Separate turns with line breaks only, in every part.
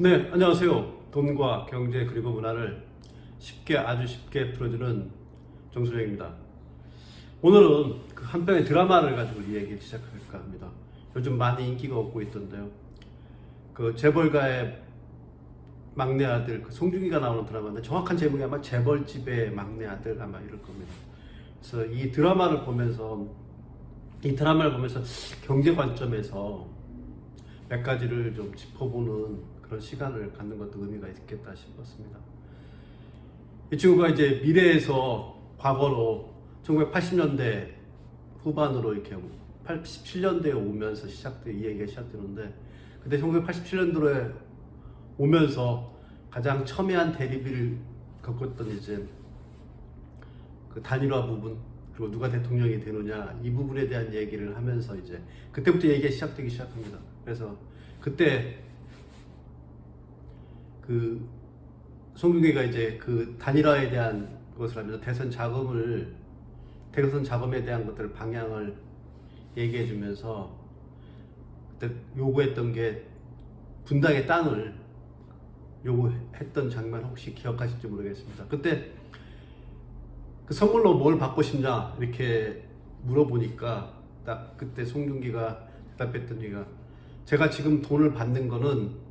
네, 안녕하세요. 돈과 경제 그리고 문화를 아주 쉽게 풀어주는 정순영입니다. 오늘은 그 한 편의 드라마를 가지고 이 얘기를 시작할까 합니다. 요즘 많이 인기가 얻고 있던데요. 그 재벌가의 막내 아들, 그 송중기가 나오는 드라마인데 정확한 제목이 아마 재벌집의 막내 아들 아마 이럴 겁니다. 그래서 이 드라마를 보면서 경제 관점에서 몇 가지를 좀 짚어보는 그런 시간을 갖는 것도 의미가 있겠다 싶었습니다. 이 친구가 이제 미래에서 과거로 1980년대 후반으로 이렇게 87년대에 오면서 이 얘기가 시작되는데, 그때 1987년도에 오면서 가장 첨예한 대립을 겪었던 이제 그 단일화 부분, 그리고 누가 대통령이 되느냐 이 부분에 대한 얘기를 하면서 이제 그때부터 얘기가 시작되기 시작합니다. 그래서 그때 그 송중기가 이제 그 단일화에 대한 것을 하면서 대선 자금에 대한 것들 방향을 얘기해 주면서 그때 요구했던 게 분당의 땅을 요구했던 장면 혹시 기억하실지 모르겠습니다. 그때 그 선물로 뭘 받고 싶냐 이렇게 물어보니까 딱 그때 송중기가 대답했던 얘기가, 제가 지금 돈을 받는 거는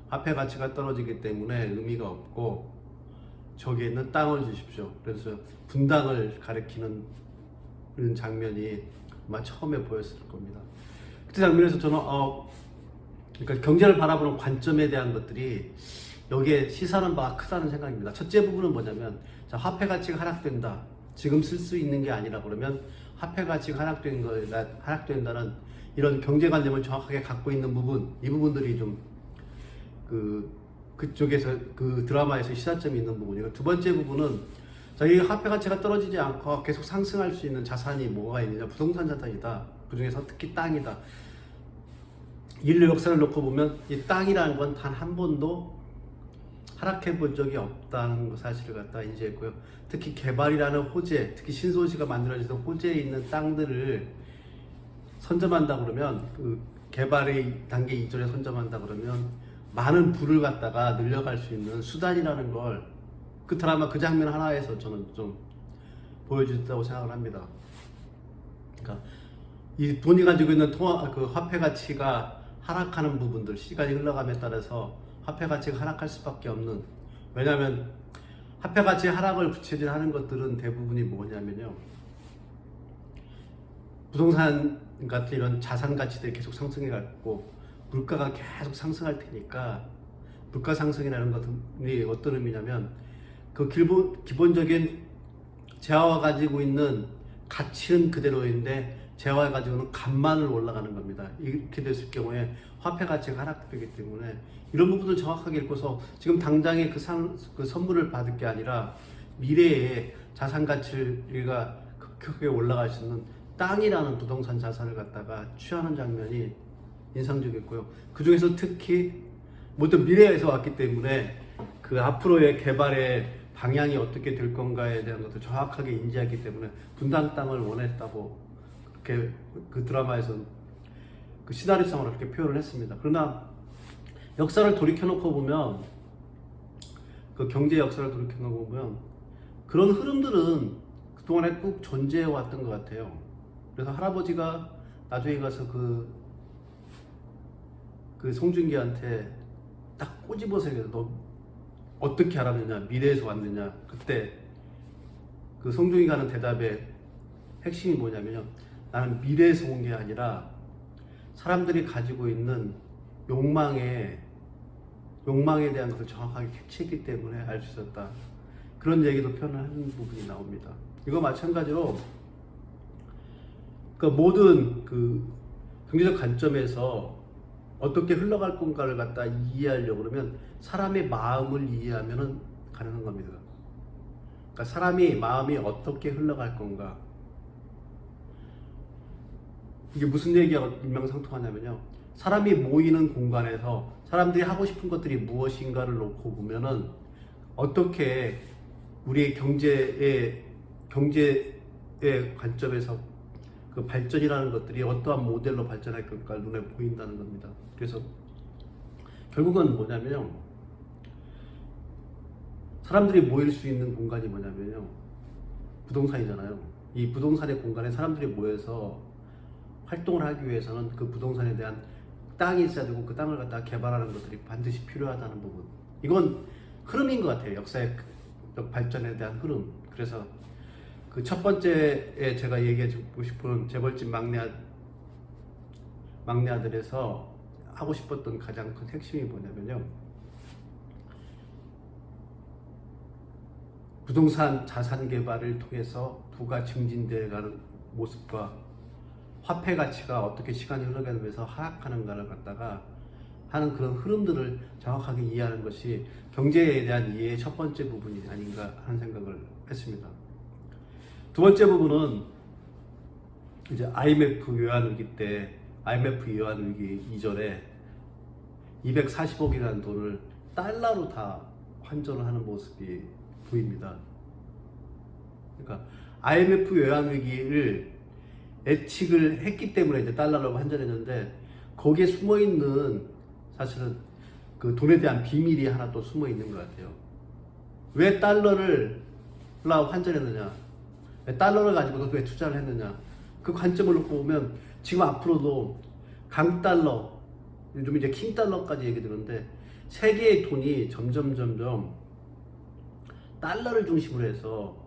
화폐 가치가 떨어지기 때문에 의미가 없고 저기에 있는 땅을 주십시오. 그래서 분당을 가리키는 장면이 아마 처음에 보였을 겁니다. 그때 장면에서 저는 그러니까 경제를 바라보는 관점에 대한 것들이 여기에 시사하는 바가 크다는 생각입니다. 첫째 부분은 뭐냐면, 자, 화폐 가치가 하락된다. 지금 쓸 수 있는 게 아니라 그러면 화폐 가치가 하락된다는 이런 경제관념을 정확하게 갖고 있는 부분, 이 부분들이 좀 그쪽에서 그 드라마에서 시사점이 있는 부분이고, 두 번째 부분은 이 화폐 가치가 떨어지지 않고 계속 상승할 수 있는 자산이 뭐가 있느냐, 부동산 자산이다. 그 중에서 특히 땅이다. 인류 역사를 놓고 보면 이 땅이라는 건 단 한 번도 하락해 본 적이 없다는 사실을 갖다 인지했고요. 특히 개발이라는 호재, 특히 신소시가 만들어지던 호재에 있는 땅들을 선점한다 그러면, 그 개발의 단계 이전에 선점한다 그러면 많은 부를 갖다가 늘려갈 수 있는 수단이라는 걸 그 드라마 그 장면 하나에서 저는 좀 보여줬다고 생각을 합니다. 그러니까 이 돈이 가지고 있는 그 화폐 가치가 하락하는 부분들, 시간이 흘러감에 따라서 화폐 가치가 하락할 수밖에 없는, 왜냐하면 화폐 가치 하락을 부채질하는 것들은 대부분이 뭐냐면요, 부동산 같은 이런 자산 가치들이 계속 상승해 갖고 물가가 계속 상승할 테니까, 물가 상승이라는 것이 어떤 의미냐면, 그 기본적인 재화가 가지고 있는 가치는 그대로인데 재화가 가지고 있는 값만을 올라가는 겁니다. 이렇게 됐을 경우에 화폐 가치가 하락되기 때문에 이런 부분을 정확하게 읽고서 지금 당장에 그 선물을 받을 게 아니라 미래에 자산 가치가 크게 올라갈 수 있는 땅이라는 부동산 자산을 갖다가 취하는 장면이 인상적이었고요. 그 중에서 특히 모든 미래에서 왔기 때문에 그 앞으로의 개발의 방향이 어떻게 될 건가에 대한 것을 정확하게 인지했기 때문에 분당 땅을 원했다고 그렇게 그 드라마에서 그 시나리오상으로 그렇게 표현을 했습니다. 그러나 역사를 돌이켜놓고 보면, 그 경제 역사를 돌이켜놓고 보면 그런 흐름들은 그동안에 꼭 존재해왔던 것 같아요. 그래서 할아버지가 나중에 가서 그 송중기한테 딱 꼬집어서 너 어떻게 알았느냐, 미래에서 왔느냐. 그때 그 송중기가 하는 대답의 핵심이 뭐냐면요, 나는 미래에서 온 게 아니라 사람들이 가지고 있는 욕망에 대한 것을 정확하게 캐치했기 때문에 알 수 있었다. 그런 얘기도 표현하는 부분이 나옵니다. 이거 마찬가지로 그 모든 그 경제적 관점에서 어떻게 흘러갈 건가를 갖다 이해하려고 그러면 사람의 마음을 이해하면 가능한 겁니다. 그러니까 사람이 마음이 어떻게 흘러갈 건가. 이게 무슨 얘기가 일명상통하냐면요, 사람이 모이는 공간에서 사람들이 하고 싶은 것들이 무엇인가를 놓고 보면은 어떻게 우리의 경제의 관점에서 그 발전이라는 것들이 어떠한 모델로 발전할 것인가 눈에 보인다는 겁니다. 그래서 결국은 뭐냐면요, 사람들이 모일 수 있는 공간이 뭐냐면요, 부동산이잖아요. 이 부동산의 공간에 사람들이 모여서 활동을 하기 위해서는 그 부동산에 대한 땅이 있어야 되고, 그 땅을 갖다가 개발하는 것들이 반드시 필요하다는 부분, 이건 흐름인 것 같아요. 역사의 발전에 대한 흐름. 그래서 그 첫 번째에 제가 얘기해주고 싶은 재벌집 막내 아들에서 하고 싶었던 가장 큰 핵심이 뭐냐면요, 부동산 자산 개발을 통해서 부가 증진되어 가는 모습과 화폐 가치가 어떻게 시간이 흘러가면서 하락하는가를 갖다가 하는 그런 흐름들을 정확하게 이해하는 것이 경제에 대한 이해의 첫 번째 부분이 아닌가 하는 생각을 했습니다. 두 번째 부분은 이제 IMF 외환위기 때, IMF 외환위기 이전에 240억이라는 돈을 달러로 다 환전을 하는 모습이 보입니다. 그러니까 IMF 외환위기를 예측을 했기 때문에 이제 달러로 환전했는데, 거기에 숨어 있는 사실은 그 돈에 대한 비밀이 하나 또 숨어 있는 것 같아요. 왜 달러를 환전했느냐? 왜 달러를 가지고 왜 투자를 했느냐? 그 관점을 놓고 보면 지금 앞으로도 강달러, 요즘 이제 킹달러까지 얘기 드는데, 세계의 돈이 점점 달러를 중심으로 해서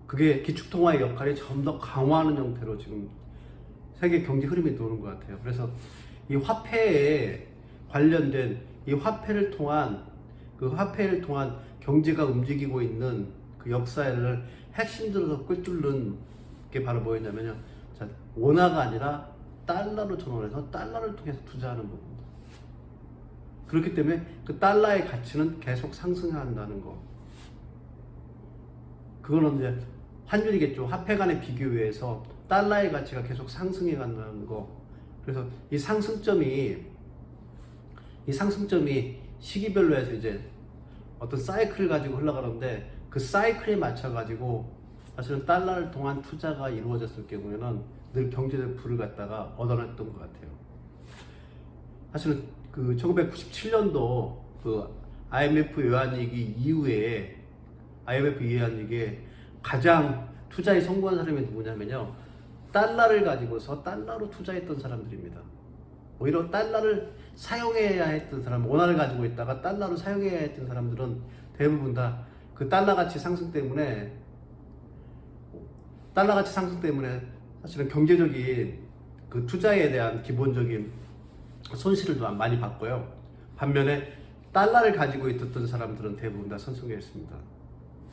그게 기축통화의 역할이 좀 더 강화하는 형태로 지금 세계 경제 흐름이 도는 것 같아요. 그래서 이 화폐에 관련된 이 화폐를 통한 경제가 움직이고 있는 그 역사를 핵심들어서 꿰뚫는 게 바로 뭐였냐면요, 자, 원화가 아니라 달러로 전환해서 달러를 통해서 투자하는 부분입니다. 그렇기 때문에 그 달러의 가치는 계속 상승한다는 거. 그거는 이제 환율이겠죠. 화폐 간의 비교에서 달러의 가치가 계속 상승해 간다는 거. 그래서 이 상승점이 시기별로 해서 이제 어떤 사이클을 가지고 흘러가는데, 그 사이클에 맞춰 가지고 사실은 달러를 통한 투자가 이루어졌을 경우에는 늘 경제적 부를 갖다가 얻어냈던 것 같아요. 사실은 그 1997년도 그 IMF 외환위기 이후에 가장 투자에 성공한 사람이 누구냐면요, 달러를 가지고서 달러로 투자했던 사람들입니다. 오히려 달러를 사용해야 했던 사람, 원화를 가지고 있다가 달러로 사용해야 했던 사람들은 대부분 다 그 달러 가치 상승 때문에 사실은 경제적인 그 투자에 대한 기본적인 손실을 많이 봤고요. 반면에 달러를 가지고 있었던 사람들은 대부분 다 선승했습니다.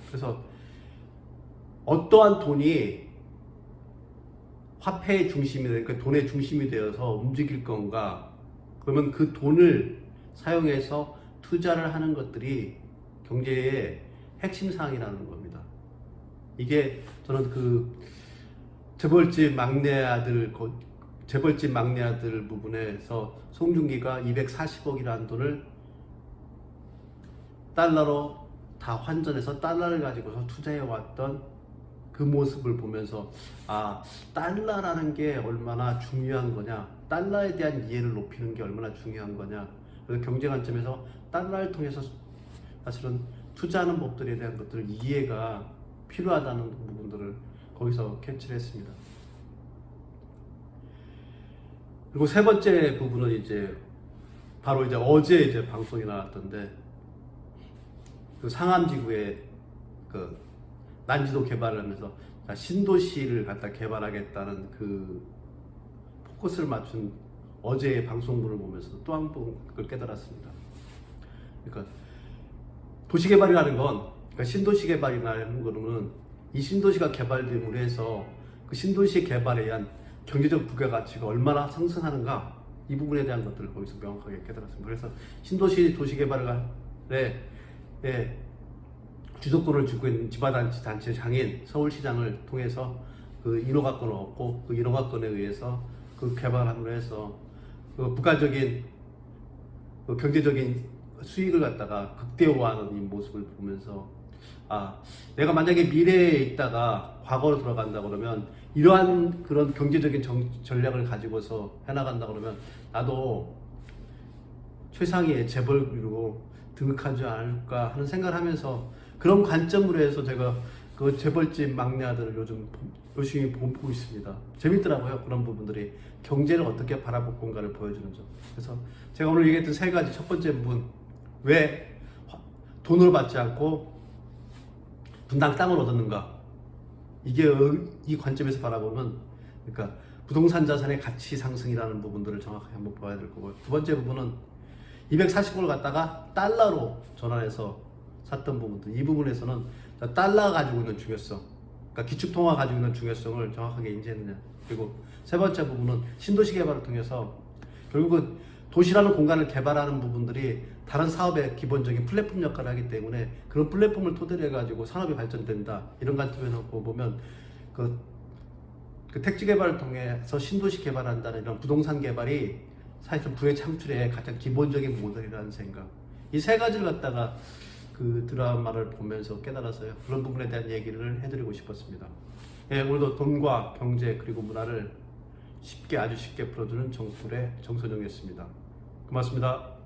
그래서 어떠한 돈이 화폐의 중심이 그러니까 돈의 중심이 되어서 움직일 건가, 그러면 그 돈을 사용해서 투자를 하는 것들이 경제의 핵심 사항이라는 겁니다. 이게 저는 그 재벌집 막내 아들 부분에서 송중기가 240억이라는 돈을 달러로 다 환전해서 달러를 가지고서 투자해 왔던 그 모습을 보면서, 아, 달러라는 게 얼마나 중요한 거냐, 달러에 대한 이해를 높이는 게 얼마나 중요한 거냐. 그래서 경제 관점에서 달러를 통해서 사실은 투자하는 법들에 대한 것들 이해가 필요하다는 부분들을 거기서 캐치를 했습니다. 그리고 세 번째 부분은 이제 바로 이제 어제 이제 방송이 나왔던데, 그 상암지구에 그 난지도 개발을 하면서 신도시를 갖다 개발하겠다는 그 포커스를 맞춘 어제의 방송물을 보면서 또 한 번 그걸 깨달았습니다. 그러니까 도시개발이라는 건, 그러니까 신도시 개발이라는 거는 이 신도시가 개발됨으로 해서 그 신도시 개발에 의한 경제적 부가가치가 얼마나 상승하는가, 이 부분에 대한 것들을 거기서 명확하게 깨달았습니다. 그래서 신도시 도시개발에 주도권을 쥐고 있는 지방단체 장인 서울시장을 통해서 그 인허가권을 얻고, 그 인허가권에 의해서 그 개발함으로 해서 그 부가적인 그 경제적인 수익을 갖다가 극대화하는 이 모습을 보면서, 아, 내가 만약에 미래에 있다가 과거로 돌아간다 그러면 이러한 그런 경제적인 전략을 가지고서 해나간다 그러면 나도 최상위의 재벌로 등극하지 않을까 하는 생각을 하면서 그런 관점으로 해서 제가 그 재벌집 막내 아들을 요즘 열심히 보고 있습니다. 재밌더라고요. 그런 부분들이 경제를 어떻게 바라볼 건가를 보여주는 점. 그래서 제가 오늘 얘기했던 세 가지. 첫 번째 부분, 왜 돈을 받지 않고 분당 땅을 얻었는가? 이게 이 관점에서 바라보면, 그러니까 부동산 자산의 가치 상승이라는 부분들을 정확하게 한번 봐야 될 거고, 두 번째 부분은 240억을 갖다가 달러로 전환해서 샀던 부분들, 이 부분에서는 달러가 가지고 있는 중요성, 그러니까 기축통화가 가지고 있는 중요성을 정확하게 인지했느냐. 그리고 세 번째 부분은 신도시 개발을 통해서 결국은 도시라는 공간을 개발하는 부분들이 다른 사업의 기본적인 플랫폼 역할을 하기 때문에 그런 플랫폼을 토대로 해가지고 산업이 발전된다. 이런 관점에서 보면 그 택지 개발을 통해서 신도시 개발한다는 이런 부동산 개발이 사실상 부의 창출의 가장 기본적인 모델이라는 생각. 이 세 가지를 갖다가 그 드라마를 보면서 깨달아서요. 그런 부분에 대한 얘기를 해드리고 싶었습니다. 예, 오늘도 돈과 경제 그리고 문화를 쉽게 아주 쉽게 풀어주는 정풀의 정선영이었습니다. 고맙습니다.